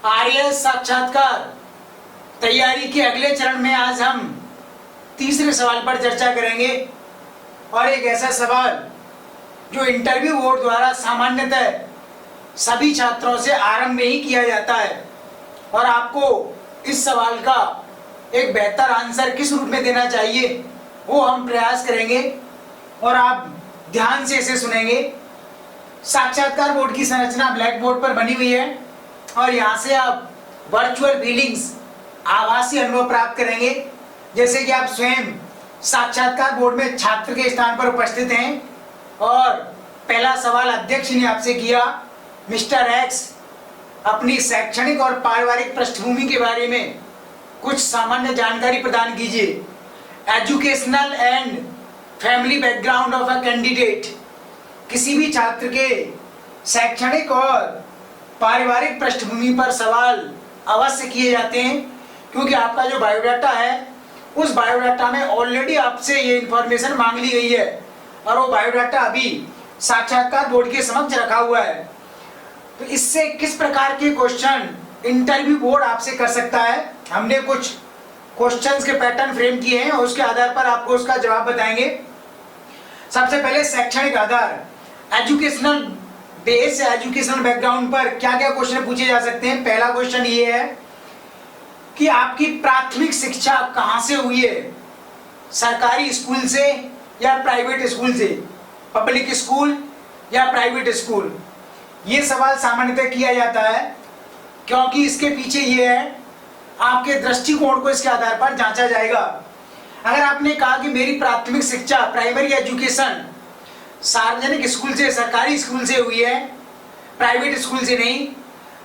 RAS साक्षात्कार तैयारी के अगले चरण में आज हम तीसरे सवाल पर चर्चा करेंगे और एक ऐसा सवाल जो इंटरव्यू बोर्ड द्वारा सामान्यतः सभी छात्रों से आरंभ में ही किया जाता है और आपको इस सवाल का एक बेहतर आंसर किस रूप में देना चाहिए वो हम प्रयास करेंगे और आप ध्यान से इसे सुनेंगे। साक्षात्कार बोर्ड की संरचना ब्लैक बोर्ड पर बनी हुई है और यहाँ से आप वर्चुअल फीलिंग्स आभासी अनुभव प्राप्त करेंगे, जैसे कि आप स्वयं साक्षात्कार बोर्ड में छात्र के स्थान पर उपस्थित हैं। और पहला सवाल अध्यक्ष ने आपसे किया, मिस्टर एक्स अपनी शैक्षणिक और पारिवारिक पृष्ठभूमि के बारे में कुछ सामान्य जानकारी प्रदान कीजिए। Educational and family background of a candidate. किसी भी छात्र के शैक्षणिक और पारिवारिक पृष्ठभूमि पर सवाल अवश्य किए जाते हैं, क्योंकि आपका जो बायोडाटा है उस बायोडाटा में ऑलरेडी आपसे ये इंफॉर्मेशन मांग ली गई है और वो बायोडाटा अभी साक्षात्कार बोर्ड के समक्ष रखा हुआ है। तो इससे किस प्रकार के क्वेश्चन इंटरव्यू बोर्ड आपसे कर सकता है, हमने कुछ क्वेश्चंस के पैटर्न फ्रेम किए हैं और उसके आधार पर आपको उसका जवाब बताएंगे। सबसे पहले शैक्षणिक आधार, एजुकेशनल बेस या एजुकेशनल बैकग्राउंड पर क्या क्या क्वेश्चन पूछे जा सकते हैं। पहला क्वेश्चन ये है कि आपकी प्राथमिक शिक्षा कहाँ से हुई है, सरकारी स्कूल से या प्राइवेट स्कूल से, पब्लिक स्कूल या प्राइवेट स्कूल। ये सवाल सामान्यतः किया जाता है क्योंकि इसके पीछे ये है आपके दृष्टिकोण को इसके आधार पर जांचा जाएगा। अगर आपने कहा कि मेरी प्राथमिक शिक्षा प्राइमरी एजुकेशन सार्वजनिक स्कूल से, सरकारी स्कूल से हुई है, प्राइवेट स्कूल से नहीं,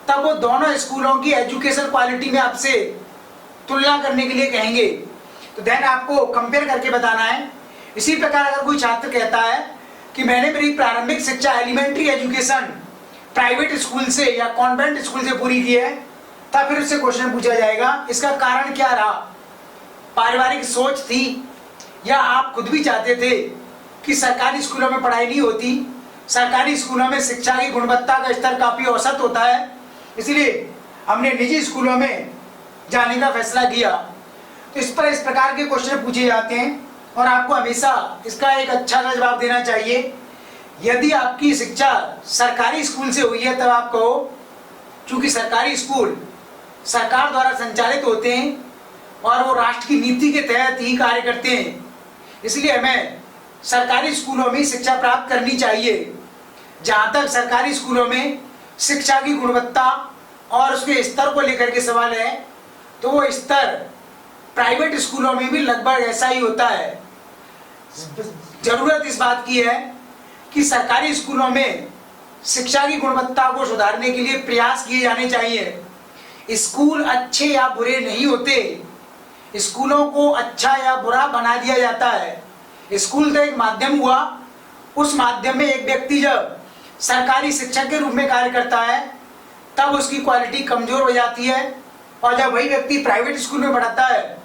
तब वो दोनों स्कूलों की एजुकेशन क्वालिटी में आपसे तुलना करने के लिए कहेंगे। तो देन आपको कंपेयर करके बताना है। इसी प्रकार अगर कोई छात्र कहता है कि मैंने मेरी प्रारंभिक शिक्षा एलिमेंट्री एजुकेशन प्राइवेट स्कूल से या कॉन्वेंट स्कूल से पूरी की है, तब फिर उससे क्वेश्चन पूछा जाएगा इसका कारण क्या रहा, पारिवारिक सोच थी या आप खुद भी चाहते थे कि सरकारी स्कूलों में पढ़ाई नहीं होती, सरकारी स्कूलों में शिक्षा की गुणवत्ता का स्तर काफी औसत होता है, इसलिए हमने निजी स्कूलों में जाने का फैसला किया। तो इस प्रकार के क्वेश्चन पूछे जाते हैं और आपको हमेशा इसका एक अच्छा सा जवाब देना चाहिए। यदि आपकी शिक्षा सरकारी स्कूल से हुई है तब आप कहो, चूंकि सरकारी स्कूल सरकार द्वारा संचालित होते हैं और वो राष्ट्र की नीति के तहत ही कार्य करते हैं, इसलिए हमें सरकारी स्कूलों में शिक्षा प्राप्त करनी चाहिए। जहाँ तक सरकारी स्कूलों में शिक्षा की गुणवत्ता और उसके स्तर को लेकर के सवाल है, तो वो स्तर प्राइवेट स्कूलों में भी लगभग ऐसा ही होता है। जरूरत इस बात की है कि सरकारी स्कूलों में शिक्षा की गुणवत्ता को सुधारने के लिए प्रयास किए जाने चाहिए। स्कूल अच्छे या बुरे नहीं होते, स्कूलों को अच्छा या बुरा बना दिया जाता है। स्कूल तो एक माध्यम हुआ, उस माध्यम में एक व्यक्ति जब सरकारी शिक्षक के रूप में कार्य करता है तब उसकी क्वालिटी कमजोर हो जाती है, और जब वही व्यक्ति प्राइवेट स्कूल में पढ़ाता है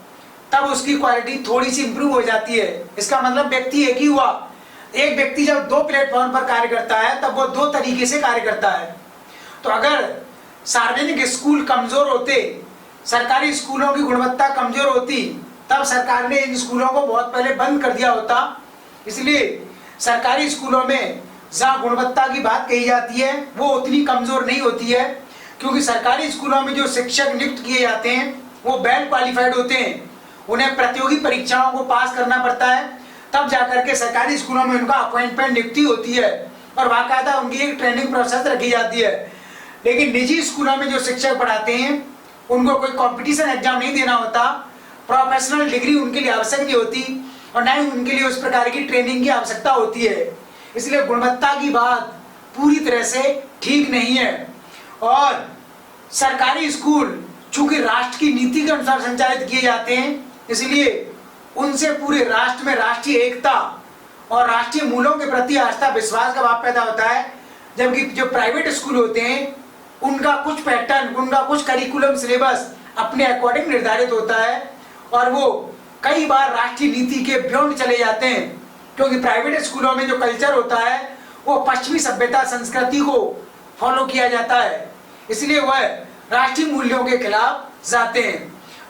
तब उसकी क्वालिटी थोड़ी सी इंप्रूव हो जाती है। इसका मतलब व्यक्ति एक ही हुआ। एक व्यक्ति जब दो प्लेटफॉर्म पर कार्य करता है तब वो दो तरीके से कार्य करता है। तो अगर सार्वजनिक स्कूल कमजोर होते, सरकारी स्कूलों की गुणवत्ता कमजोर होती, तब सरकार ने इन स्कूलों को बहुत पहले बंद कर दिया होता। इसलिए सरकारी स्कूलों में जहाँ गुणवत्ता की बात कही जाती है वो उतनी कमजोर नहीं होती है, क्योंकि सरकारी स्कूलों में जो शिक्षक नियुक्त किए जाते हैं वो वेल क्वालिफाइड होते हैं। उन्हें प्रतियोगी परीक्षाओं को पास करना पड़ता है, तब जाकर के सरकारी स्कूलों में उनका अपॉइंटमेंट नियुक्ति होती है और बाकायदा उनकी एक ट्रेनिंग प्रोसेस रखी जाती है। लेकिन निजी स्कूलों में जो शिक्षक पढ़ाते हैं उनको कोई कंपटीशन एग्जाम नहीं देना होता, प्रोफेशनल डिग्री उनके लिए आवश्यक नहीं होती और न ही उनके लिए उस प्रकार की ट्रेनिंग की आवश्यकता होती है। इसलिए गुणवत्ता की बात पूरी तरह से ठीक नहीं है। और सरकारी स्कूल चूंकि राष्ट्र की नीति के अनुसार संचालित किए जाते हैं, इसलिए उनसे पूरे राष्ट्र में राष्ट्रीय एकता और राष्ट्रीय मूल्यों के प्रति आस्था विश्वास का भाव पैदा होता है। जबकि जो प्राइवेट स्कूल होते हैं उनका कुछ पैटर्न, उनका कुछ करिकुलम सिलेबस अपने अकॉर्डिंग निर्धारित होता है और वो कई बार राष्ट्रीय नीति के बियॉन्ड चले जाते हैं, क्योंकि प्राइवेट स्कूलों में जो कल्चर होता है वो पश्चिमी सभ्यता संस्कृति को फॉलो किया जाता है। इसलिए वह राष्ट्रीय मूल्यों के खिलाफ जाते हैं।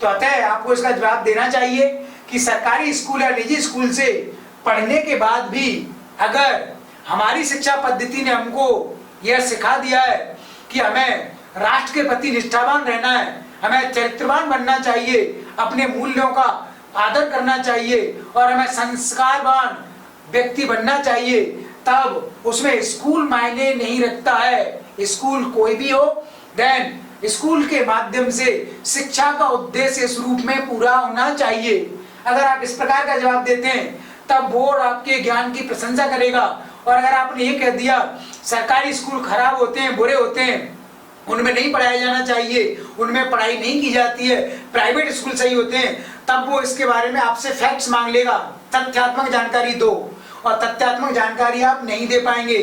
तो अतः आपको इसका जवाब देना चाहिए कि सरकारी स्कूल या निजी स्कूल से पढ़ने के बाद भी अगर हमारी शिक्षा पद्धति ने हमको यह सिखा दिया है कि हमें राष्ट्र के प्रति निष्ठावान रहना है, हमें चरित्रवान बनना चाहिए, अपने मूल्यों का आदर करना चाहिए और हमें संस्कारवान व्यक्ति बनना चाहिए, तब उसमें स्कूल मायने नहीं रखता है। स्कूल कोई भी हो, देन स्कूल के माध्यम से शिक्षा का उद्देश्य इस रूप में पूरा होना चाहिए। अगर आप इस प्रकार का जवाब देते हैं तब बोर्ड आपके ज्ञान की प्रशंसा करेगा। और अगर आपने ये कह दिया सरकारी स्कूल खराब होते हैं, बुरे होते हैं, उनमें नहीं पढ़ाया जाना चाहिए, उनमें पढ़ाई नहीं की जाती है, प्राइवेट स्कूल सही होते हैं, तब वो इसके बारे में आपसे फैक्ट्स मांग लेगा, तथ्यात्मक जानकारी दो। और तथ्यात्मक जानकारी आप नहीं दे पाएंगे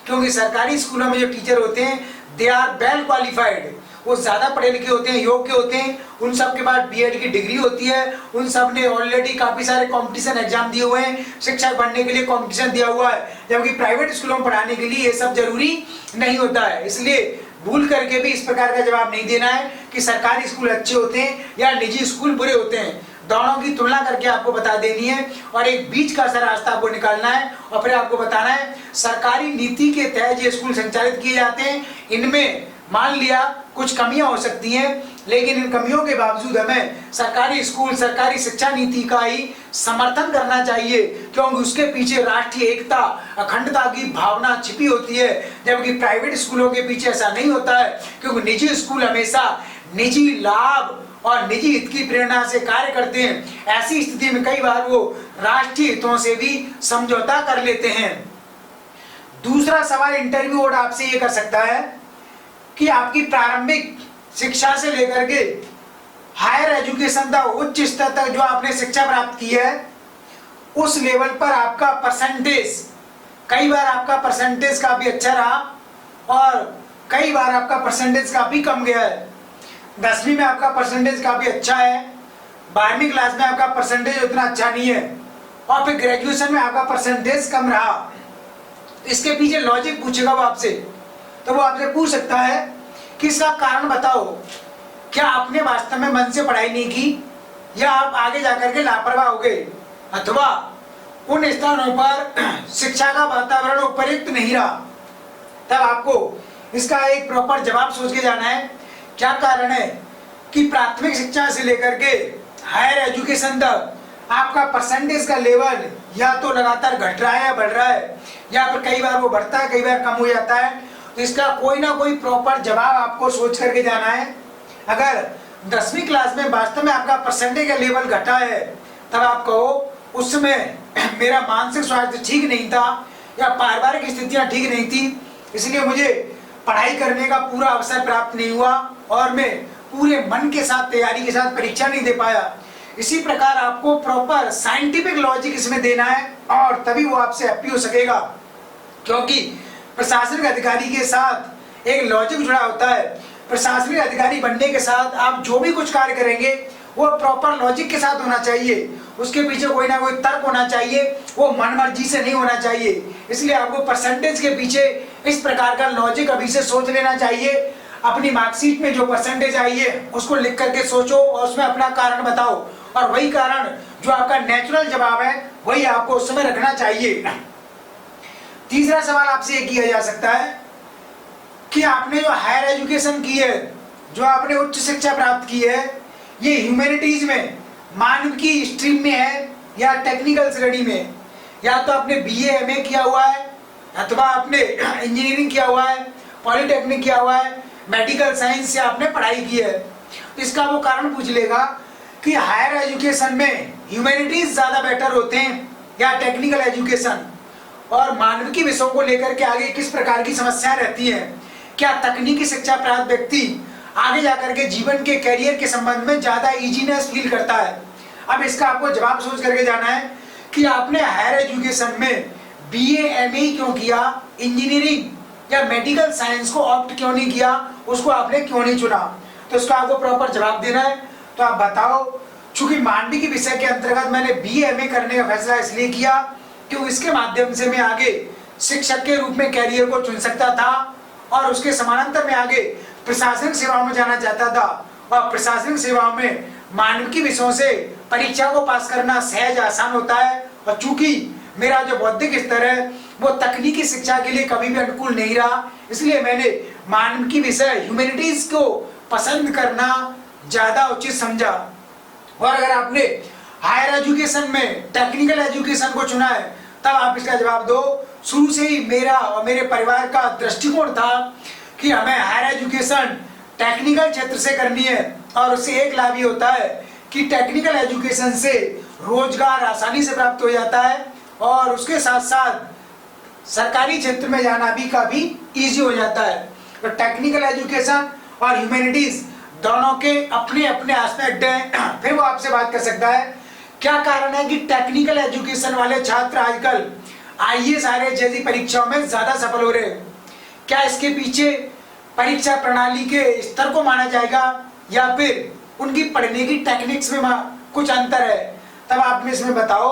क्योंकि सरकारी स्कूलों में जो टीचर होते हैं दे आर वेल क्वालिफाइड, वो ज्यादा पढ़े लिखे होते हैं, योग्य होते हैं, उन सब के बाद बीएड की डिग्री होती है, उन सब ने ऑलरेडी काफी सारे कंपटीशन एग्जाम दिए हुए हैं, शिक्षक बनने के लिए कंपटीशन दिया हुआ है, जबकि प्राइवेट स्कूलों में पढ़ाने के लिए ये सब जरूरी नहीं होता है। इसलिए भूल करके भी इस प्रकार का जवाब नहीं देना है कि सरकारी स्कूल अच्छे होते हैं या निजी स्कूल बुरे होते हैं। दोनों की तुलना करके आपको बता देनी है और एक बीच का रास्ता आपको निकालना है और फिर आपको बताना है सरकारी नीति के तहत ये स्कूल संचालित किए जाते हैं, इनमें मान लिया कुछ कमियां हो सकती हैं, लेकिन इन कमियों के बावजूद हमें सरकारी स्कूल, सरकारी शिक्षा नीति का ही समर्थन करना चाहिए क्योंकि उसके पीछे राष्ट्रीय एकता, अखंडता की भावना छिपी होती है, जबकि प्राइवेट स्कूलों के पीछे ऐसा नहीं होता है क्योंकि निजी स्कूल हमेशा निजी लाभ और निजी हित की प्रेरणा से कार्य करते हैं। ऐसी स्थिति में कई बार वो राष्ट्रीय हितों से भी समझौता कर लेते हैं। दूसरा सवाल इंटरव्यू बोर्ड आपसे ये कर सकता है कि आपकी प्रारंभिक शिक्षा से लेकर के हायर एजुकेशन तक, उच्च स्तर तक जो आपने शिक्षा प्राप्त की है उस लेवल पर आपका परसेंटेज, कई बार आपका परसेंटेज काफी अच्छा रहा और कई बार आपका परसेंटेज काफी कम गया है। 10वीं में आपका परसेंटेज काफी अच्छा है, 12वीं क्लास में आपका परसेंटेज उतना अच्छा नहीं है और फिर ग्रेजुएशन में आपका परसेंटेज कम रहा। इसके पीछे लॉजिक पूछेगा वो आपसे, तो वो आपसे पूछ सकता है कि इसका कारण बताओ, क्या आपने वास्तव में मन से पढ़ाई नहीं की या आप आगे जाकर के लापरवाह हो गए अथवा उन स्थानों पर शिक्षा का वातावरण उपयुक्त नहीं रहा। तब आपको इसका एक प्रॉपर जवाब सोच के जाना है। क्या कारण है कि प्राथमिक शिक्षा से लेकर के हायर एजुकेशन तक आपका परसेंटेज का लेवल या तो लगातार घट रहा है या बढ़ रहा है, या फिर कई बार वो बढ़ता है, कई बार कम हो जाता है। तो इसका कोई ना कोई प्रॉपर जवाब आपको सोच करके जाना है। अगर 10वीं क्लास में वास्तव में आपका परसेंटेज का लेवल घटा है तब आप कहो उस समय मेरा मानसिक स्वास्थ्य ठीक नहीं था या पारिवारिक स्थितियां ठीक नहीं थी, इसलिए मुझे पढ़ाई करने का पूरा अवसर प्राप्त नहीं हुआ और मैं पूरे मन के साथ, तैयारी के साथ परीक्षा नहीं दे पाया। इसी प्रकार आपको प्रॉपर साइंटिफिक लॉजिक इसमें देना है और तभी वो आपसे हैप्पी हो सकेगा, क्योंकि प्रशासनिक अधिकारी के साथ एक लॉजिक जुड़ा होता है। प्रशासनिक अधिकारी बनने के साथ आप जो भी कुछ कार्य करेंगे वो प्रॉपर लॉजिक के साथ होना चाहिए, उसके पीछे कोई ना कोई तर्क होना चाहिए, वो मन मर्जी से नहीं होना चाहिए। इसलिए आपको परसेंटेज के पीछे इस प्रकार का लॉजिक अभी से सोच लेना चाहिए। अपनी मार्कशीट में जो परसेंटेज आई है उसको लिख करके सोचो और उसमें अपना कारण बताओ और वही कारण जो आपका नेचुरल जवाब है वही आपको उस समय रखना चाहिए। तीसरा सवाल आपसे ये किया जा सकता है कि आपने जो हायर एजुकेशन की है, जो आपने उच्च शिक्षा प्राप्त की है, ये ह्यूमैनिटीज में, मानविकी स्ट्रीम में है या टेक्निकल स्टडी में, या तो आपने बीए एमए किया हुआ है अथवा आपने इंजीनियरिंग किया हुआ है, पॉलिटेक्निक किया हुआ है, मेडिकल साइंस से आपने पढ़ाई की है। तो इसका वो कारण पूछ लेगा कि हायर एजुकेशन में ह्यूमैनिटीज ज्यादा बेटर होते हैं या टेक्निकल एजुकेशन, और मानविकी विषयों को लेकर के आगे किस प्रकार की समस्याएं रहती हैं। क्या तकनीकी शिक्षा प्राप्त व्यक्ति आगे जाकर के जीवन के करियर के संबंध में ज्यादा इजीनेस फील करता है। अब इसका आपको जवाब सोच करके जाना है कि आपने हायर एजुकेशन में बीए एमए क्यों किया, इंजीनियरिंग या मेडिकल साइंस को ऑप्ट क्यों नहीं किया, उसको आपने क्यों नहीं चुना। तो इसका आपको प्रॉपर जवाब देना है। तो आप बताओ, चूंकि मानविकी विषय के अंतर्गत मैंने बीए एमए करने का फैसला इसलिए किया क्योंकि इसके माध्यम से मैं आगे शिक्षक के रूप में कैरियर को चुन सकता था और उसके समानांतर में आगे प्रशासनिक सेवाओं में जाना चाहता था और प्रशासनिक सेवाओं में मानविकी विषयों से परीक्षा को पास करना सहज आसान होता है। और चूंकि मेरा जो बौद्धिक स्तर है वो तकनीकी शिक्षा के लिए कभी भी अनुकूल नहीं रहा, इसलिए मैंने मानविकी विषय ह्यूमैनिटीज को पसंद करना ज्यादा उचित समझा। और अगर आपने हायर एजुकेशन में टेक्निकल एजुकेशन को चुना है तब आप इसका जवाब दो। शुरू से ही मेरा और मेरे परिवार का दृष्टिकोण था कि हमें हायर एजुकेशन टेक्निकल क्षेत्र से करनी है और उससे एक लाभ ये होता है कि टेक्निकल एजुकेशन से रोजगार आसानी से प्राप्त हो जाता है और उसके साथ साथ सरकारी क्षेत्र में जाना भी काफी इजी हो जाता है। तो टेक्निकल एजुकेशन और ह्यूमैनिटीज दोनों के अपने अपने एस्पेक्ट हैं। फिर वो आपसे बात कर सकता है क्या कारण है कि टेक्निकल एजुकेशन वाले छात्र आजकल आईएएस आईएएस जैसी परीक्षाओं में ज्यादा सफल हो रहे हैं। क्या इसके पीछे परीक्षा प्रणाली के स्तर को माना जाएगा या फिर उनकी पढ़ने की टेक्निक्स में कुछ अंतर है? तब आप में इसमें बताओ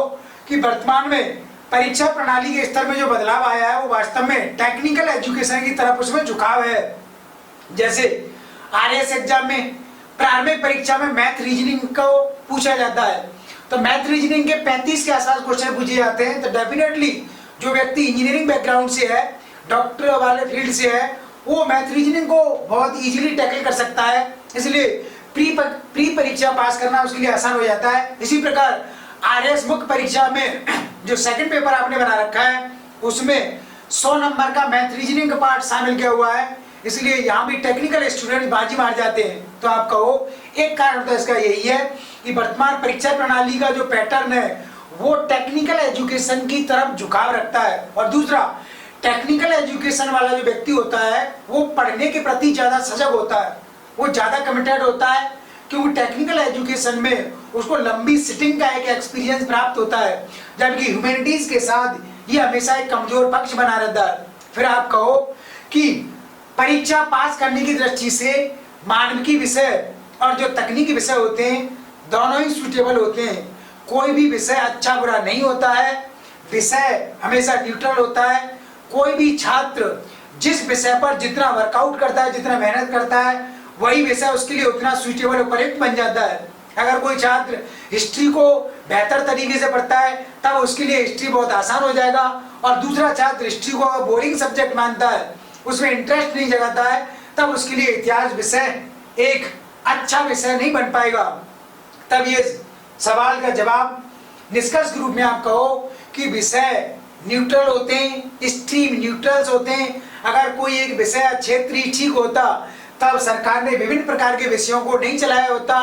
कि वर्तमान में परीक्षा प्रणाली के स्तर में जो बदलाव आया है वो वास्तव में टेक्निकल एजुकेशन की तरफ उसमें झुकाव है। जैसे आरएस एग्जाम में प्रारंभिक परीक्षा में मैथ रीजनिंग को पूछा जाता है, तो मैथ रीजनिंग के 35 के आसपास क्वेश्चन पूछे जाते हैं। तो डेफिनेटली जो व्यक्ति इंजीनियरिंग बैकग्राउंड से है, डॉक्टर वाले फील्ड से है, वो मैथ रीजनिंग को बहुत इजीली टैकल कर सकता है, इसलिए प्री परीक्षा पास करना उसके लिए आसान हो जाता है। इसी प्रकार आरएस मुख्य परीक्षा में जो सेकंड पेपर आपने बना रखा है उसमें 100 नंबर का मैथ रीजनिंग का पार्ट शामिल किया हुआ है, इसलिए यहाँ भी टेक्निकल स्टूडेंट बाजी मार जाते हैं। तो आप कहो एक कारण तो इसका यही है कि वर्तमान परीक्षा प्रणाली का जो पैटर्न है वो टेक्निकल एजुकेशन की तरफ झुकाव रखता है, और दूसरा टेक्निकल एजुकेशन वाला जो व्यक्ति होता है वो पढ़ने के प्रति ज्यादा सजग होता है, वो ज्यादा कमिटेड होता है, क्योंकि टेक्निकल एजुकेशन में उसको लंबी सिटिंग का एक एक्सपीरियंस प्राप्त होता है, जबकि ह्यूमैनिटीज के साथ ये हमेशा एक कमजोर पक्ष बना रहता है। फिर आप कहो कि परीक्षा पास करने की दृष्टि से मानविकी विषय और जो तकनीकी विषय होते हैं दोनों ही सुटेबल होते हैं। कोई भी विषय अच्छा बुरा नहीं होता है, विषय हमेशा न्यूट्रल होता है। कोई भी छात्र जिस विषय पर जितना वर्कआउट करता है, जितना मेहनत करता है, वही विषय उसके लिए उतना सुटेबल उपयुक्त बन जाता है। अगर कोई छात्र हिस्ट्री को बेहतर तरीके से पढ़ता है तब उसके लिए हिस्ट्री बहुत आसान हो जाएगा, और दूसरा छात्र हिस्ट्री को बोरिंग सब्जेक्ट मानता है, उसमें इंटरेस्ट नहीं जगाता है, तब उसके लिए इतिहास विषय एक अच्छा विषय नहीं बन पाएगा। तब ये सवाल का जवाब निष्कर्ष के रूप में आप कहो कि विषय न्यूट्रल होते हैं, स्ट्रीम न्यूट्रल्स होते हैं। अगर कोई एक विषय क्षेत्र ही ठीक होता तब सरकार ने विभिन्न प्रकार के विषयों को नहीं चलाया होता।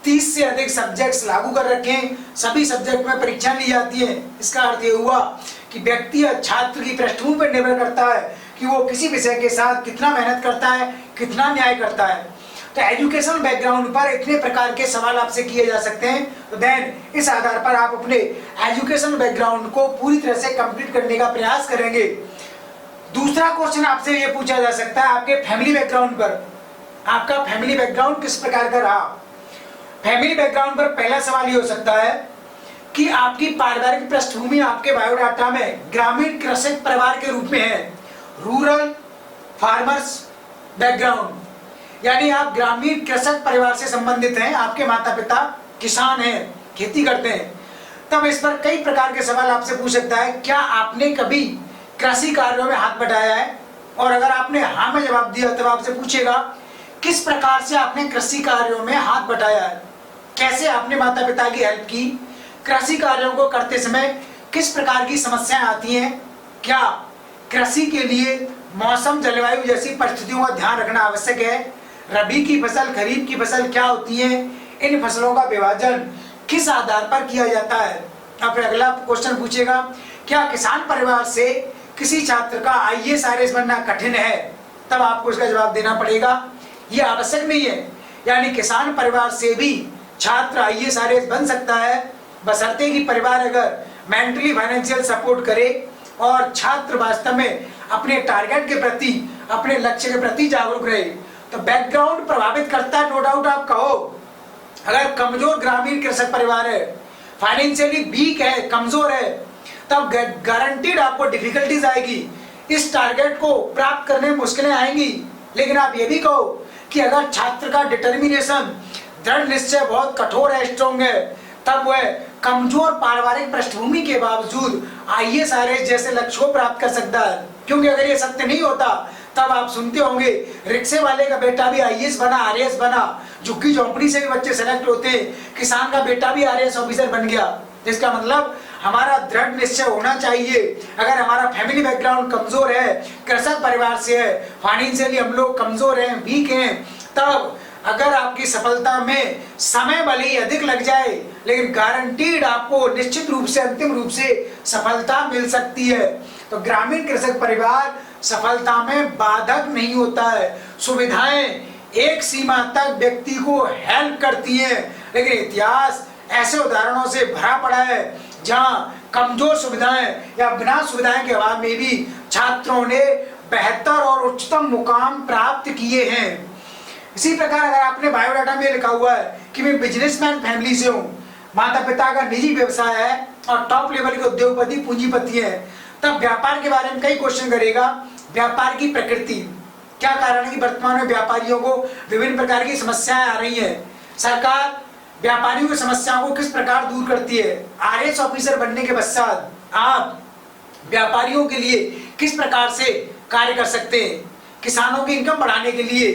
30 से अधिक सब्जेक्ट्स लागू कर रखे हैं, सभी सब्जेक्ट में परीक्षा ली जाती है। इसका अर्थ ये हुआ कि व्यक्ति या छात्र की पृष्ठभूमि पर निर्भर करता है कि वो किसी विषय के साथ कितना मेहनत करता है, कितना न्याय करता है। तो एजुकेशन बैकग्राउंड पर इतने प्रकार के सवाल आपसे किए जा सकते हैं। तो देन इस आधार पर आप अपने एजुकेशन बैकग्राउंड को पूरी तरह से कंप्लीट करने का प्रयास करेंगे। दूसरा क्वेश्चन आपसे ये पूछा जा सकता है आपके फैमिली बैकग्राउंड पर, आपका फैमिली बैकग्राउंड किस प्रकार का रहा। फैमिली बैकग्राउंड पर पहला सवाल ये हो सकता है कि आपकी पारिवारिक पृष्ठभूमि आपके बायोडाटा में ग्रामीण कृषक परिवार के रूप में है, रूरल फार्मर्स बैकग्राउंड, यानी आप ग्रामीण कृषक परिवार से संबंधित हैं, आपके माता पिता किसान हैं, खेती करते हैं। तब इस पर कई प्रकार के सवाल आपसे पूछ सकता है, क्या आपने कभी कृषि कार्यों में हाथ बटाया है, और अगर आपने हाँ में जवाब दिया तब आपसे पूछेगा किस प्रकार से आपने कृषि कार्यों में हाथ बटाया है, कैसे आपने माता पिता की हेल्प की, कृषि कार्यों को करते समय किस प्रकार की समस्याएं आती हैं, क्या कृषि के लिए मौसम जलवायु जैसी परिस्थितियों का ध्यान रखना आवश्यक है, रबी की फसल खरीफ की फसल क्या होती है, इन फसलों का विभाजन किस आधार पर किया जाता है। अब अगला क्वेश्चन पूछेगा क्या किसान परिवार से किसी छात्र का आईएएस आईएएस बनना कठिन है, तब आपको इसका जवाब देना पड़ेगा ये आवश्यक नहीं है, यानी किसान परिवार से भी छात्र आईएएस आईएएस बन सकता है, बशर्ते कि परिवार अगर मेंटली फाइनेंशियल सपोर्ट करे और छात्र वास्तव में अपने टारगेट के प्रति, अपने लक्ष्य के प्रति जागरूक रहे। तो बैकग्राउंड प्रभावित करता है, नो डाउट। आप कहो अगर कमजोर ग्रामीण कृषक परिवार है, फाइनेंशियली वीक है, कमजोर है, तब गारंटीड आपको डिफिकल्टीज आएगी, इस टारगेट को प्राप्त करने में मुश्किलें आएंगी। लेकिन आप ये भी कहो कि अगर छात्र का डिटर्मिनेशन, दृढ़ निश्चय बहुत कठोर है, स्ट्रॉन्ग है, तब वह कमजोर पारिवारिक पृष्ठभूमि के बावजूद IAS IRS जैसे लक्ष्य को प्राप्त कर सकता है। क्योंकि अगर ये सत्य नहीं होता तब आप सुनते होंगे रिक्शे वाले का बेटा भी IAS बना, RAS बना, झुग्गी झोंपड़ी से भी बच्चे सेलेक्ट होते हैं, किसान का बेटा भी RAS ऑफिसर बन गया। इसका मतलब हमारा दृढ़ निश्चय होना चाहिए। अगर हमारा फैमिली बैकग्राउंड कमजोर है, कृषक परिवार से है, फाइनेंशियली हम लोग कमजोर हैं, वीक हैं, तब अगर आपकी सफलता में समय भले ही अधिक लग जाए, लेकिन गारंटीड आपको निश्चित रूप से अंतिम रूप से सफलता मिल सकती है। तो ग्रामीण कृषक परिवार सफलता में बाधक नहीं होता है। सुविधाएं एक सीमा तक व्यक्ति को हेल्प करती हैं, लेकिन इतिहास ऐसे उदाहरणों से भरा पड़ा है जहां कमजोर सुविधाएं या बिना सुविधाएं के अभाव में भी छात्रों ने बेहतर और उच्चतम मुकाम प्राप्त किए हैं। इसी प्रकार अगर आपने बायोडाटा में लिखा हुआ है कि मैं बिजनेसमैन फैमिली से हूँ, माता पिता का निजी व्यवसाय है और टॉप लेवल के उद्योगपति पूंजीपति है, तब व्यापार के बारे में कई क्वेश्चन करेगा। व्यापार की प्रकृति, क्या कारण है कि वर्तमान में व्यापारियों को विभिन्न प्रकार की समस्याएं आ रही हैं, सरकार व्यापारियों की समस्याओं को किस प्रकार दूर करती है, RAS ऑफिसर बनने के पश्चात आप व्यापारियों के लिए किस प्रकार से कार्य कर सकते हैं, किसानों की इनकम बढ़ाने के लिए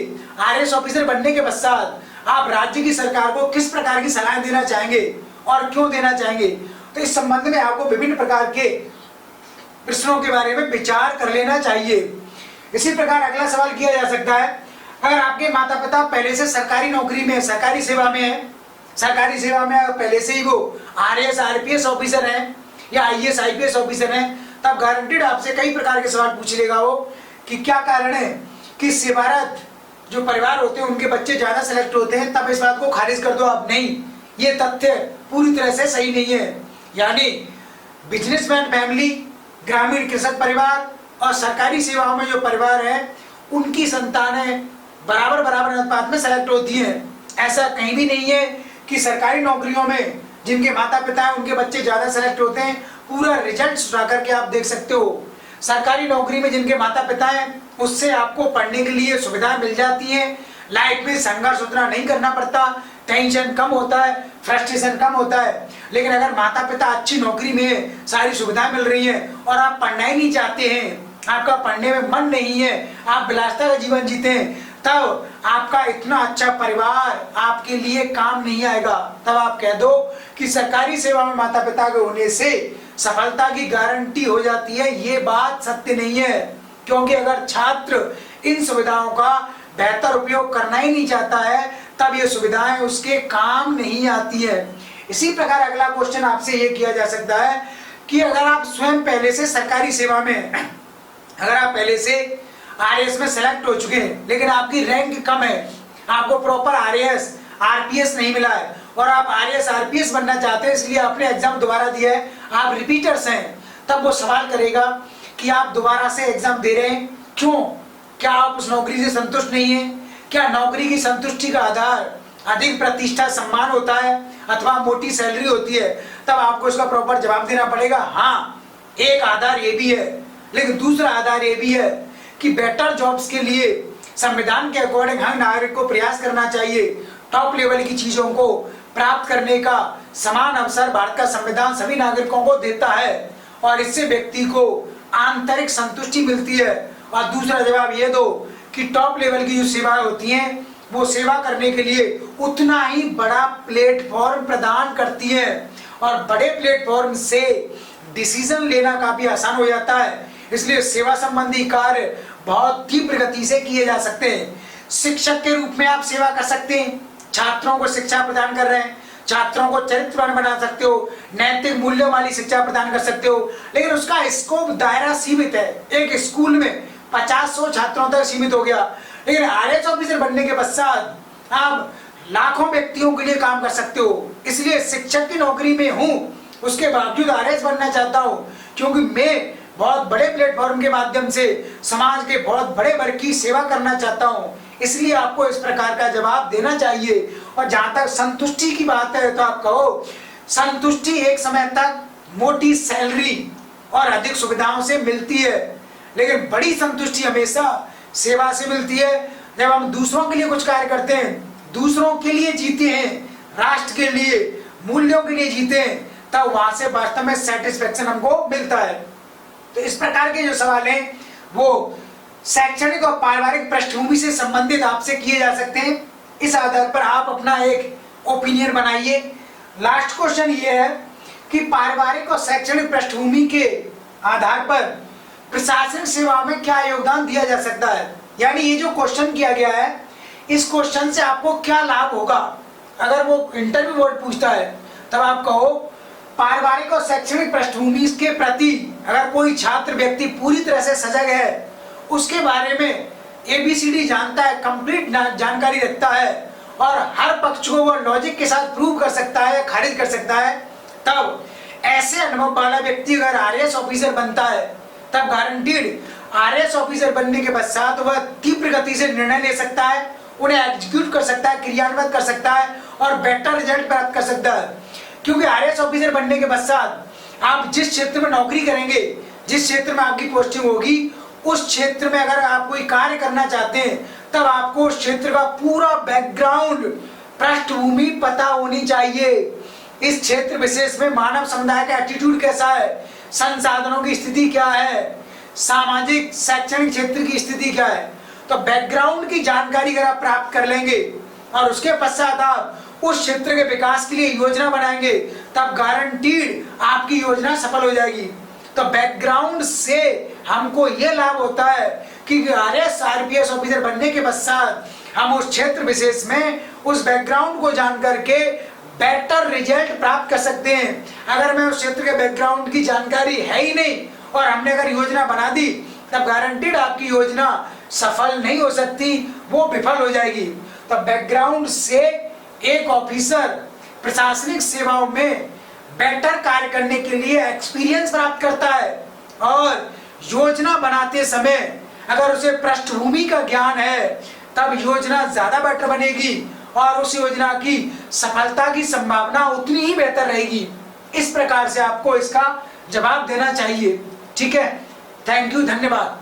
RAS ऑफिसर बनने के पश्चात आप राज्य की सरकार को किस प्रकार की सलाह देना चाहेंगे और क्यों देना चाहेंगे। तो इस संबंध में आपको विभिन्न प्रकार के प्रश्नों के बारे में विचार कर लेना चाहिए। इसी प्रकार अगला सवाल किया जा सकता है, अगर आपके माता पिता पहले से सरकारी नौकरी में, सरकारी सेवा में है, सरकारी सेवा में पहले से ही वो RAS RPS ऑफिसर हैं या IAS IPS ऑफिसर हैं, तब गारंटीड आपसे कई प्रकार के सवाल पूछ लेगा वो कि क्या कारण है कि सेवारत जो परिवार होते हैं उनके बच्चे ज्यादा सेलेक्ट होते हैं। तब इस बात को खारिज कर दो आप, नहीं, ये तथ्य पूरी तरह से सही नहीं है। यानी बिजनेसमैन फैमिली, ग्रामीण कृषक परिवार और सरकारी सेवाओं में जो परिवार है उनकी संतानें बराबर बराबर अनुपात में सेलेक्ट होती हैं। ऐसा कहीं भी नहीं है कि सरकारी नौकरियों में जिनके माता पिता हैं उनके बच्चे ज्यादा सेलेक्ट होते हैं। पूरा रिजल्ट उठा करके आप देख सकते हो, सरकारी नौकरी में जिनके माता पिता हैं उससे आपको पढ़ने के लिए सुविधाएं मिल जाती हैं, लाइफ में संघर्ष उतना नहीं करना पड़ता, टेंशन कम होता है, फ्रस्ट्रेशन कम होता है। लेकिन अगर माता पिता अच्छी नौकरी में सारी सुविधाएं मिल रही हैं और आप पढ़ना ही नहीं चाहते हैं, आपका पढ़ने में मन नहीं है, आप विलासिता का जीवन जीते हैं, तब आपका इतना अच्छा परिवार आपके लिए काम नहीं आएगा। तब आप कह दो कि सरकारी सेवा में माता पिता के होने से सफलता की गारंटी हो जाती है, ये बात सत्य नहीं है। क्योंकि अगर छात्र इन सुविधाओं का बेहतर उपयोग करना ही नहीं चाहता है तब ये सुविधाएं उसके काम नहीं आती है। इसी प्रकार अगला क्वेश्चन आपसे ये किया जा सकता है कि अगर आप स्वयं पहले से सरकारी सेवा में, अगर आप पहले से RAS में सेलेक्ट हो चुके हैं लेकिन आपकी रैंक कम है, आपको प्रॉपर RAS RPS नहीं मिला है और आप RAS RPS बनना चाहते हैं, इसलिए आपने एग्जाम दोबारा दिया है, आप रिपीटर्स हैं, तब वो सवाल करेगा कि आप दोबारा से एग्जाम दे रहे हैं क्यों, क्या आप उस नौकरी से संतुष्ट नहीं है, क्या नौकरी की संतुष्टि का आधार अधिक प्रतिष्ठा सम्मान होता है अथवा मोटी सैलरी होती है। तब आपको इसका प्रॉपर जवाब देना पड़ेगा, हाँ एक आधार ये भी है, लेकिन दूसरा आधार ये भी है कि बेटर जॉब्स के लिए संविधान के अकॉर्डिंग हर नागरिक को प्रयास करना चाहिए। टॉप लेवल की चीजों को प्राप्त करने का समान अवसर भारत का संविधान सभी नागरिकों को देता है और इससे व्यक्ति को आंतरिक संतुष्टि मिलती है। और दूसरा जवाब ये दो कि टॉप लेवल की जो सेवाएं होती हैं वो सेवा करने के लिए उतना ही बड़ा प्लेटफॉर्म प्रदान करती है और बड़े प्लेटफॉर्म से डिसीजन लेना काफी आसान हो जाता है। इसलिए सेवा संबंधी कार्य बहुत तीव्र गति से किए जा सकते हैं। शिक्षक के रूप में आप सेवा कर सकते हैं, छात्रों को शिक्षा प्रदान कर रहे हैं, छात्रों को चरित्रवान बना सकते हो, नैतिक मूल्यों वाली शिक्षा प्रदान कर सकते हो, लेकिन उसका स्कोप दायरा सीमित है। एक स्कूल में 50-100 छात्रों तक सीमित हो गया, लेकिन RAS ऑफिसर बनने के पश्चात आप लाखों व्यक्तियों के लिए काम कर सकते हो। इसलिए शिक्षक की नौकरी में हूँ, उसके बावजूद RAS बनना चाहता हूँ क्योंकि मैं बहुत बड़े प्लेटफॉर्म के माध्यम से समाज के बहुत बड़े वर्ग की सेवा करना चाहता हूँ। इसलिए आपको इस प्रकार का जवाब देना चाहिए। और जहां तक संतुष्टि की बात है तो आप कहो संतुष्टि एक समय तक मोटी सैलरी और अधिक सुविधाओं से मिलती है, लेकिन बड़ी संतुष्टि हमेशा सेवा से मिलती है, जब हम दूसरों के लिए कुछ कार्य करते हैं, दूसरों के लिए जीते हैं, राष्ट्र के लिए, मूल्यों के लिए जीते हैं, तब वहां से वास्तव में सेटिस्फेक्शन हमको मिलता है। तो इस प्रकार के जो सवाल हैं वो शैक्षणिक और पारिवारिक पृष्ठभूमि से संबंधित आपसे किए जा सकते हैं। इस आधार पर आप अपना एक ओपिनियन बनाइए। लास्ट क्वेश्चन ये है कि पारिवारिक और शैक्षणिक पृष्ठभूमि के आधार पर प्रशासनिक सेवा में क्या योगदान दिया जा सकता है। यानी ये जो क्वेश्चन किया गया है, इस क्वेश्चन से आपको क्या लाभ होगा। अगर वो इंटरव्यू बोर्ड पूछता है तब आप कहो पारिवारिक और शैक्षणिक पृष्ठभूमि के प्रति अगर कोई छात्र व्यक्ति पूरी तरह से सजग है, उसके बारे में ABCD जानता है, कंप्लीट जानकारी रखता है और हर पक्ष को वो लॉजिक के साथ प्रूव कर सकता है, खारिज कर सकता है, तब ऐसे अनुभव वाला व्यक्ति अगर RAS ऑफिसर बनता है तब गारंटीड RAS ऑफिसर बनने के पश्चात वह तीव्र गति से निर्णय ले सकता है, उन्हें एग्जीक्यूट कर सकता है, क्रियान्वित कर सकता है और बेटर रिजल्ट प्राप्त कर सकता है। क्योंकि RAS ऑफिसर बनने के पश्चात आप जिस क्षेत्र में नौकरी करेंगे, जिस क्षेत्र में आपकी पोस्टिंग होगी, उस क्षेत्र में अगर आप कोई कार्य करना चाहते हैं तब आपको उस क्षेत्र का पूरा बैकग्राउंड, पृष्ठभूमि पता होनी चाहिए। इस क्षेत्र विशेष में मानव समुदाय का एटीट्यूड कैसा है, संसाधनों की स्थिति क्या है, सामाजिक शैक्षणिक क्षेत्र की स्थिति क्या है। तो बैकग्राउंड की जानकारी अगर आप प्राप्त कर लेंगे और उसके पश्चात आप उस क्षेत्र के विकास के लिए योजना बनाएंगे, तब गारंटीड आपकी योजना सफल हो जाएगी। तो बैकग्राउंड से हमको यह लाभ होता है कि RAS RPS ऑफिसर बनने के पश्चात हम उस क्षेत्र विशेष में उस बैकग्राउंड को जान करके बेटर रिजल्ट प्राप्त कर सकते हैं। अगर मैं उस क्षेत्र के बैकग्राउंड की जानकारी है ही नहीं और हमने अगर योजना बना दी, तब गारंटीड आपकी योजना सफल नहीं हो सकती, वो विफल हो जाएगी। तो बैकग्राउंड से एक ऑफिसर प्रशासनिक सेवाओं में बेटर कार्य करने के लिए एक्सपीरियंस प्राप्त करता है और योजना बनाते समय अगर उसे पृष्ठभूमि का ज्ञान है तब योजना ज्यादा बेटर बनेगी और उस योजना की सफलता की संभावना उतनी ही बेहतर रहेगी। इस प्रकार से आपको इसका जवाब देना चाहिए। ठीक है, थैंक यू, धन्यवाद।